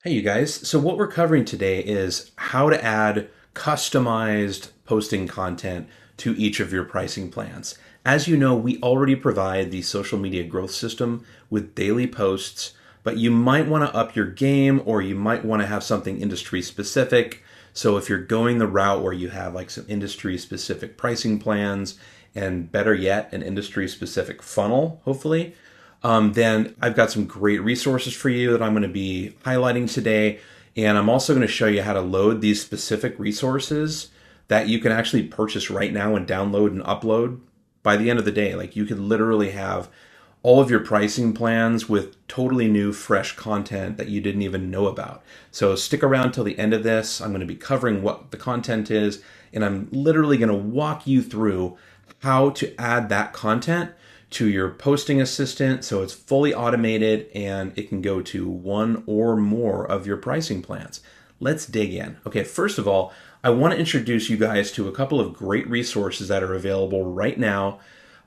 Hey, you guys. So, what we're covering today is how to add customized posting content to each of your pricing plans. As you know, we already provide the social media growth system with daily posts, but you might want to up your game or you might want to have something industry specific. So, if you're going the route where you have like some industry specific pricing plans and better yet, an industry specific funnel, hopefully, then I've got some great resources for you that I'm going to be highlighting today. And I'm also going to show you how to load these specific resources that you can actually purchase right now and download and upload by the end of the day. Like you could literally have all of your pricing plans with totally new, fresh content that you didn't even know about. So stick around till the end of this. I'm going to be covering what the content is, and I'm literally going to walk you through how to add that content to your posting assistant so it's fully automated and it can go to one or more of your pricing plans. Let's dig in. Okay, first of all, I want to introduce you guys to a couple of great resources that are available right now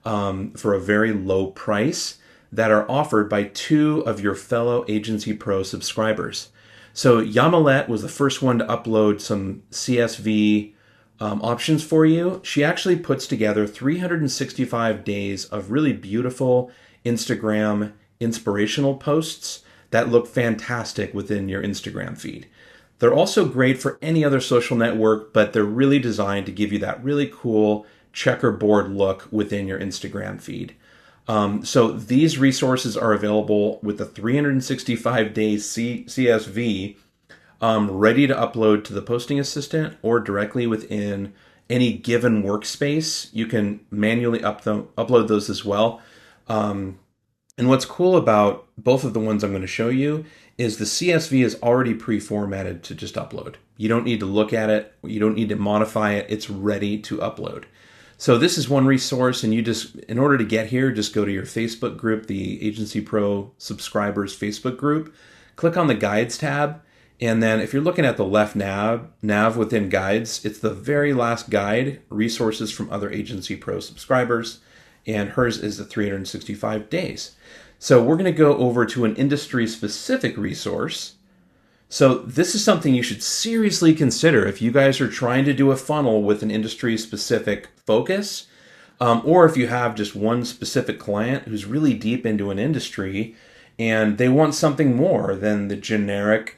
for a very low price that are offered by two of your fellow Agency Pro subscribers. So Yamilet was the first one to upload some CSV options for you. She actually puts together 365 days of really beautiful Instagram inspirational posts that look fantastic within your Instagram feed. They're also great for any other social network, but they're really designed to give you that really cool checkerboard look within your Instagram feed. So these resources are available with the 365 days CSV ready to upload to the posting assistant or directly within any given workspace. You can manually upload those as well. And what's cool about both of the ones I'm going to show you is the CSV is already pre-formatted to just upload. You don't need to look at it. You don't need to modify it. It's ready to upload. So this is one resource, and you just, in order to get here, just go to your Facebook group, the Agency Pro subscribers Facebook group, click on the Guides tab, and then if you're looking at the left nav within Guides, it's the very last guide, resources from other Agency Pro subscribers, and hers is the 365 days. So we're going to go over to an industry-specific resource. So this is something you should seriously consider if you guys are trying to do a funnel with an industry-specific focus, or if you have just one specific client who's really deep into an industry and they want something more than the generic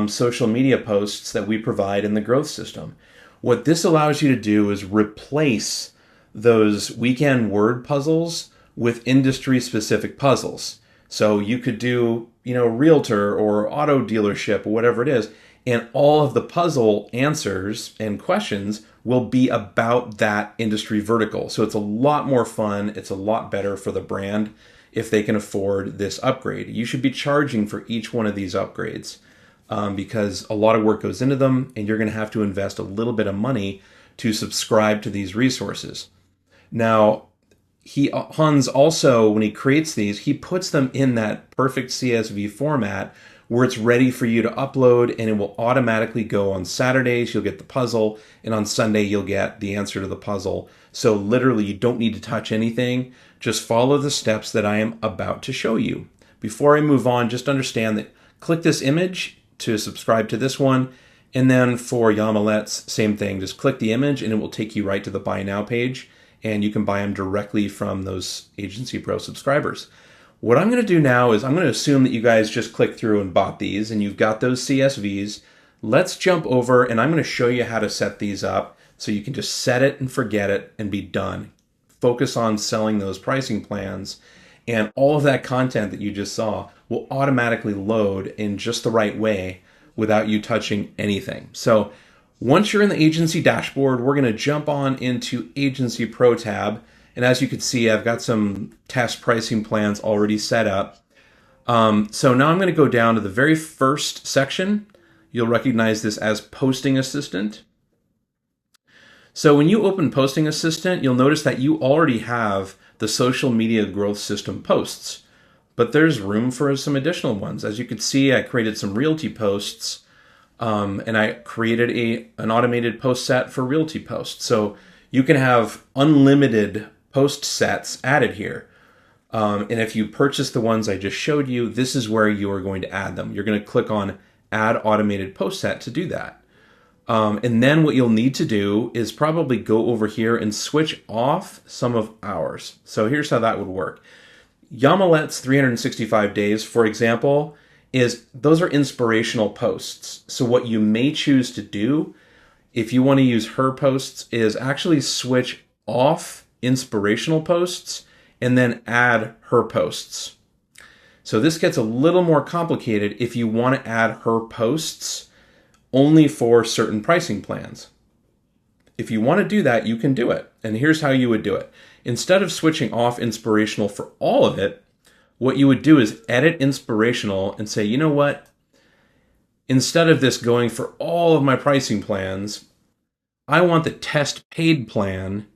social media posts that we provide in the growth system. What this allows you to do is replace those weekend word puzzles with industry-specific puzzles. So you could do, realtor or auto dealership or whatever it is, and all of the puzzle answers and questions will be about that industry vertical. So it's a lot more fun. It's a lot better for the brand if they can afford this upgrade. You should be charging for each one of these upgrades because a lot of work goes into them, and you're going to have to invest a little bit of money to subscribe to these resources. Now, Hans also, when he creates these, he puts them in that perfect CSV format where it's ready for you to upload, and it will automatically go on Saturdays. You'll get the puzzle, and on Sunday you'll get the answer to the puzzle. So literally you don't need to touch anything. Just follow the steps that I am about to show you. Before I move on, just understand that click this image to subscribe to this one. And then for Yamilet's, same thing. Just click the image and it will take you right to the Buy Now page, and you can buy them directly from those Agency Pro subscribers. What I'm going to do now is I'm going to assume that you guys just clicked through and bought these and you've got those CSVs. Let's jump over and I'm going to show you how to set these up so you can just set it and forget it and be done. Focus on selling those pricing plans, and all of that content that you just saw will automatically load in just the right way without you touching anything. So once you're in the agency dashboard, we're going to jump on into Agency Pro tab. And as you can see, I've got some test pricing plans already set up. So now I'm going to go down to the very first section. You'll recognize this as Posting Assistant. So when you open Posting Assistant, you'll notice that you already have the social media growth system posts, but there's room for some additional ones. As you can see, I created some realty posts. And I created an automated post set for realty posts. So you can have unlimited post sets added here. And if you purchase the ones I just showed you, this is where you are going to add them. You're going to click on add automated post set to do that. And then what you'll need to do is probably go over here and switch off some of ours. So here's how that would work. Yamilet's 365 days, for example, those are inspirational posts. So what you may choose to do if you want to use her posts is actually switch off inspirational posts and then add her posts. So this gets a little more complicated if you want to add her posts only for certain pricing plans. If you want to do that, you can do it. And here's how you would do it. Instead of switching off inspirational for all of it, what you would do is edit inspirational and say, you know what? Instead of this going for all of my pricing plans, I want the test paid plan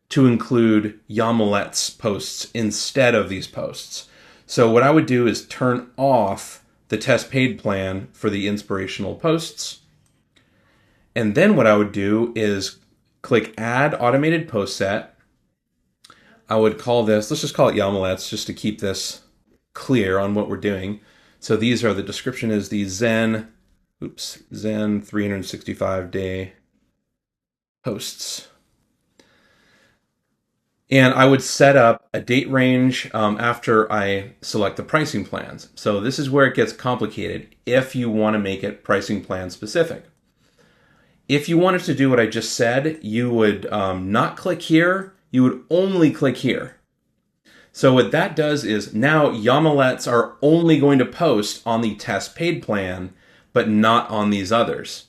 to include Yamilet's posts instead of these posts. So what I would do is turn off the test paid plan for the inspirational posts. And then what I would do is click Add Automated Post Set. I would call this, let's just call it Yamilet's just to keep this clear on what we're doing. So these are, the description is the Zen 365 day posts. And I would set up a date range after I select the pricing plans. So this is where it gets complicated if you want to make it pricing plan specific. If you wanted to do what I just said, you would not click here, you would only click here. So what that does is now Yamilet's are only going to post on the test paid plan, but not on these others.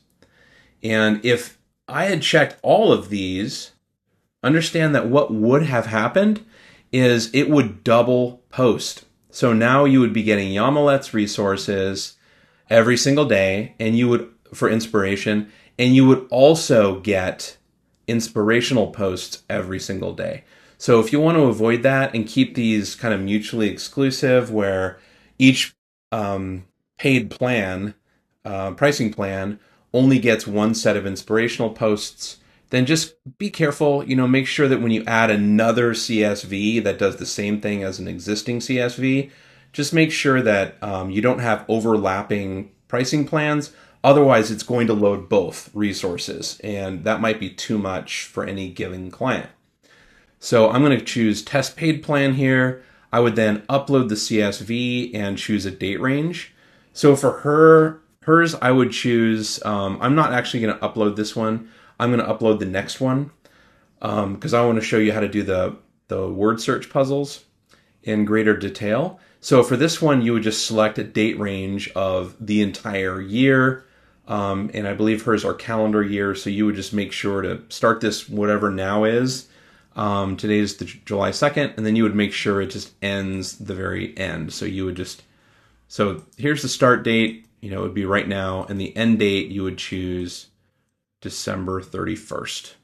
And if I had checked all of these, understand that what would have happened is it would double post. So now you would be getting Yamilet's resources every single day, and you would, for inspiration, and you would also get inspirational posts every single day. So if you want to avoid that and keep these kind of mutually exclusive, where each paid plan, pricing plan, only gets one set of inspirational posts, then just be careful, make sure that when you add another CSV that does the same thing as an existing CSV, just make sure that you don't have overlapping pricing plans. Otherwise, it's going to load both resources, and that might be too much for any given client. So I'm going to choose test paid plan here. I would then upload the CSV and choose a date range. So for hers, I would choose, I'm not actually going to upload this one. I'm going to upload the next one because I want to show you how to do the word search puzzles in greater detail. So for this one, you would just select a date range of the entire year. And I believe hers are calendar year. So you would just make sure to start this, whatever now is. Today is the July 2nd, and then you would make sure it just ends the very end. So you would just, so here's the start date, it would be right now, and the end date, you would choose December 31st.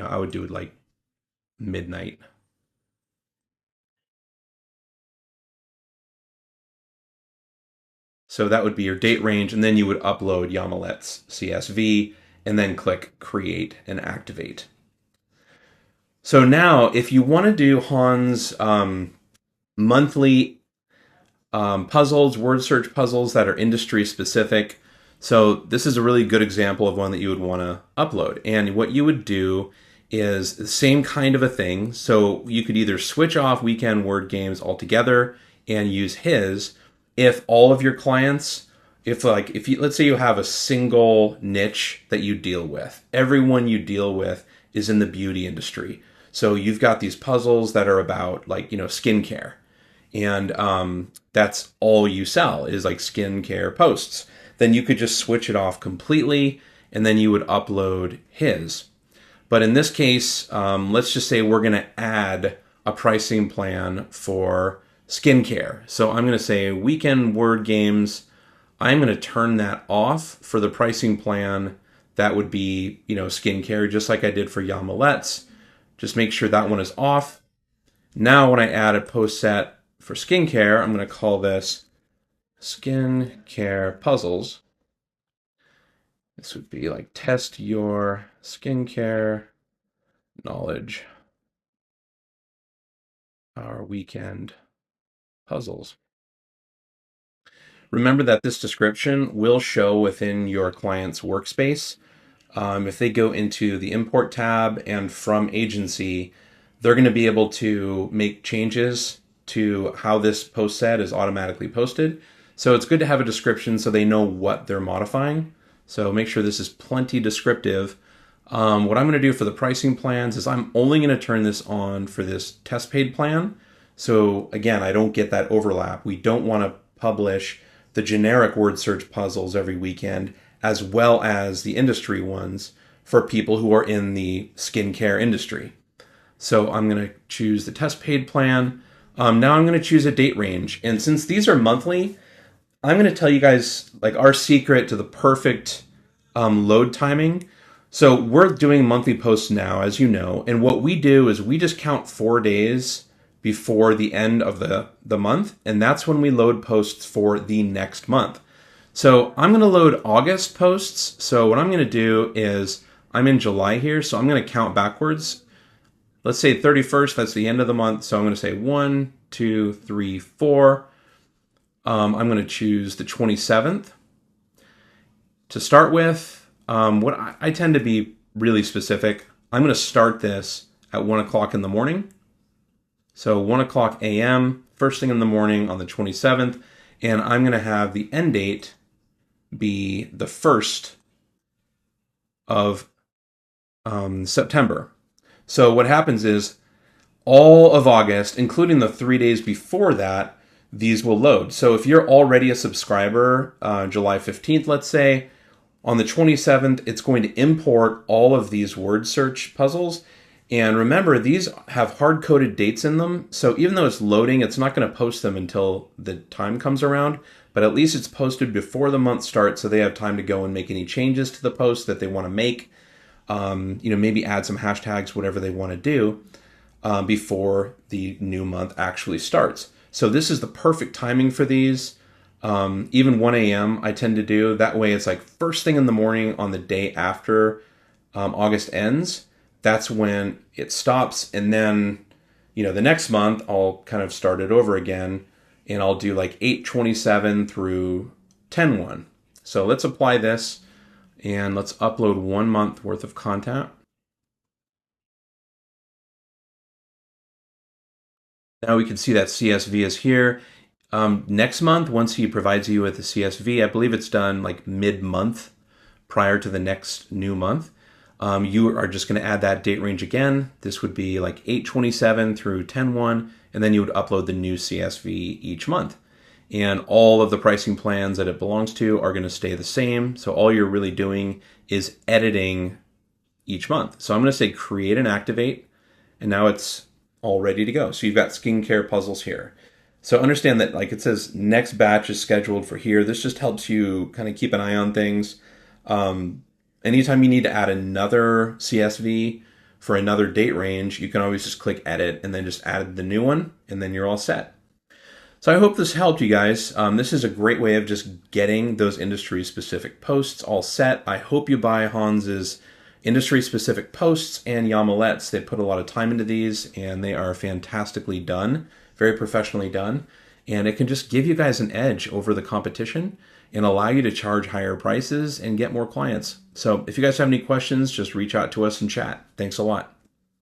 I would do it like midnight. So that would be your date range, and then you would upload Yamilet's CSV, and then click Create and Activate. So now, if you want to do Han's monthly puzzles, word search puzzles that are industry specific, so this is a really good example of one that you would want to upload. And what you would do is the same kind of a thing. So you could either switch off weekend word games altogether and use his. If all of your clients, if you, let's say you have a single niche that you deal with, everyone you deal with is in the beauty industry. So you've got these puzzles that are about skincare, and that's all you sell is like skincare posts. Then you could just switch it off completely, and then you would upload his. But in this case, let's just say we're going to add a pricing plan for skincare. So I'm going to say weekend word games. I'm going to turn that off for the pricing plan. That would be, skincare, just like I did for Yamilet's. Just make sure that one is off. Now when I add a post set for skincare, I'm going to call this skincare puzzles. This would be like test your skincare knowledge, our weekend puzzles. Remember that this description will show within your client's workspace. If they go into the import tab and from agency, they're going to be able to make changes to how this post set is automatically posted. So it's good to have a description so they know what they're modifying. So make sure this is plenty descriptive. What I'm going to do for the pricing plans is I'm only going to turn this on for this test paid plan. So again, I don't get that overlap. We don't want to publish the generic word search puzzles every weekend, as well as the industry ones for people who are in the skincare industry. So I'm going to choose the test paid plan. Now I'm going to choose a date range. And since these are monthly, I'm going to tell you guys like our secret to the perfect load timing. So we're doing monthly posts now, as you know. And what we do is we just count 4 days before the end of the month. And that's when we load posts for the next month. So I'm going to load August posts. So what I'm going to do is I'm in July here. So I'm going to count backwards. Let's say 31st, that's the end of the month. So I'm going to say 1, 2, 3, 4. I'm going to choose the 27th. To start with, what I tend to be really specific. I'm going to start this at 1 o'clock in the morning. So 1 o'clock a.m., first thing in the morning on the 27th. And I'm going to have the end date be the 1st of September. So what happens is all of August, including the 3 days before that, these will load. So if you're already a subscriber, July 15th, let's say, on the 27th, it's going to import all of these word search puzzles. And remember, these have hard-coded dates in them. So even though it's loading, it's not going to post them until the time comes around. But at least it's posted before the month starts, so they have time to go and make any changes to the post that they want to make. Maybe add some hashtags, whatever they want to do before the new month actually starts. So this is the perfect timing for these. Even 1 a.m. I tend to do. That way it's like first thing in the morning on the day after August ends. That's when it stops. And then, the next month I'll kind of start it over again. And I'll do like 8/27 through 10/1. So let's apply this. And let's upload 1 month worth of content. Now we can see that CSV is here. Next month, once he provides you with the CSV, I believe it's done like mid-month prior to the next new month. You are just going to add that date range again. This would be like 8/27 through 10/1, and then you would upload the new CSV each month. And all of the pricing plans that it belongs to are going to stay the same. So all you're really doing is editing each month. So I'm going to say create and activate, and now it's all ready to go. So you've got skincare puzzles here. So understand that like it says next batch is scheduled for here. This just helps you kind of keep an eye on things. Anytime you need to add another CSV for another date range, you can always just click edit and then just add the new one, and then you're all set. So I hope this helped you guys. This is a great way of just getting those industry-specific posts all set. I hope you buy Hans's industry-specific posts and Yamilet's. They put a lot of time into these, and they are fantastically done, very professionally done. And it can just give you guys an edge over the competition and allow you to charge higher prices and get more clients. So if you guys have any questions, just reach out to us and chat. Thanks a lot.